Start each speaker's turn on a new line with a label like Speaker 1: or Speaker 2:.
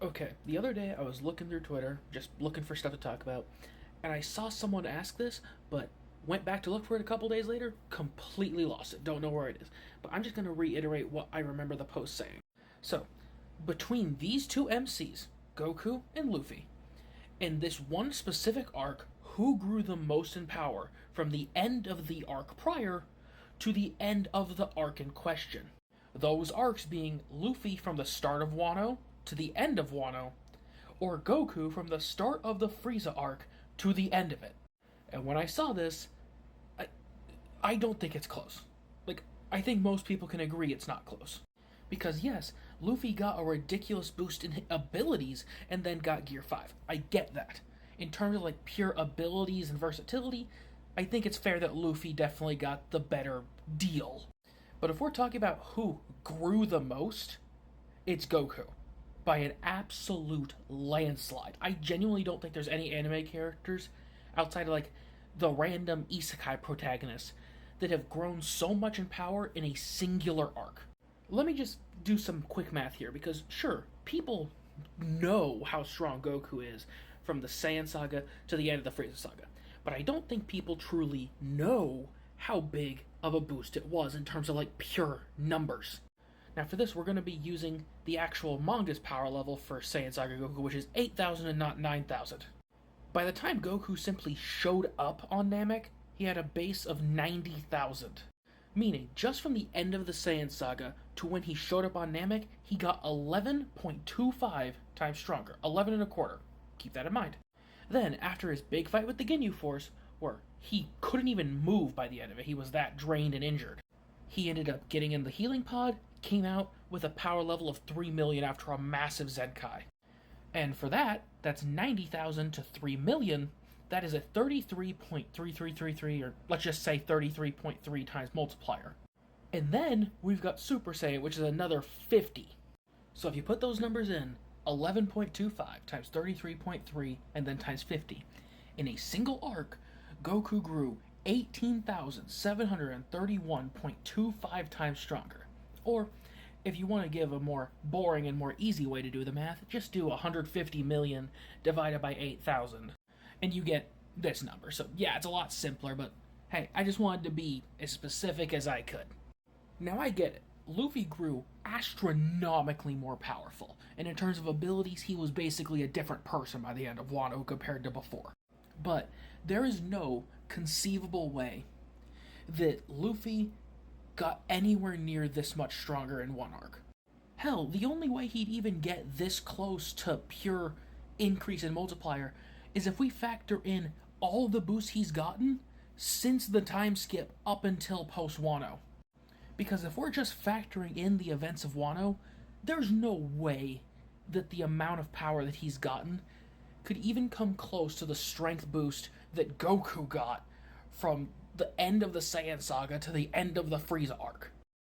Speaker 1: Okay, the other day I was looking through Twitter, just looking for stuff to talk about, and I saw someone ask this, but went back to look for it a couple days later, completely lost it, don't know where it is. But I'm just going to reiterate what I remember the post saying. So, between these two MCs, Goku and Luffy, in this one specific arc, who grew the most in power from the end of the arc prior to the end of the arc in question? Those arcs being Luffy from the start of Wano to the end of Wano, or Goku from the start of the Frieza arc to the end of it. And when I saw this, I, I don't think it's close. Like, I think most people can agree it's not close. Because yes, Luffy got a ridiculous boost in abilities and then got Gear 5. I get that. In terms of like pure abilities and versatility, I think it's fair that Luffy definitely got the better deal. But if we're talking about who grew the most, it's Goku. By an absolute landslide. I genuinely don't think there's any anime characters outside of like the random isekai protagonists that have grown so much in power in a singular arc. Let me just do some quick math here because sure, people know how strong Goku is from the Saiyan saga to the end of the Frieza saga, but I don't think people truly know how big of a boost it was in terms of like pure numbers. Now for this, we're going to be using the actual manga's power level for Saiyan Saga Goku, which is 8,000 and not 9,000. By the time Goku simply showed up on Namek, he had a base of 90,000. Meaning, just from the end of the Saiyan Saga to when he showed up on Namek, he got 11.25 times stronger. 11 and a quarter. Keep that in mind. Then, after his big fight with the Ginyu Force, where he couldn't even move by the end of it, he was that drained and injured, he ended up getting in the healing pod, came out with a power level of 3 million after a massive Zenkai. And for that, that's 90,000 to 3 million. That is a 33.3333, or let's just say 33.3 times multiplier. And then we've got Super Saiyan, which is another 50. So if you put those numbers in, 11.25 times 33.3 and then times 50. In a single arc, Goku grew 18,731.25 times stronger. Or, if you want to give a more boring and more easy way to do the math, just do 150 million divided by 8,000. And you get this number. So yeah, it's a lot simpler, but hey, I just wanted to be as specific as I could. Now I get it. Luffy grew astronomically more powerful, and in terms of abilities, he was basically a different person by the end of Wano compared to before. But there is no conceivable way that Luffy got anywhere near this much stronger in one arc. Hell, the only way he'd even get this close to pure increase in multiplier is if we factor in all the boosts he's gotten since the time skip up until post Wano. Because if we're just factoring in the events of Wano, there's no way that the amount of power that he's gotten could even come close to the strength boost that Goku got from the end of the Saiyan saga to the end of the Frieza arc.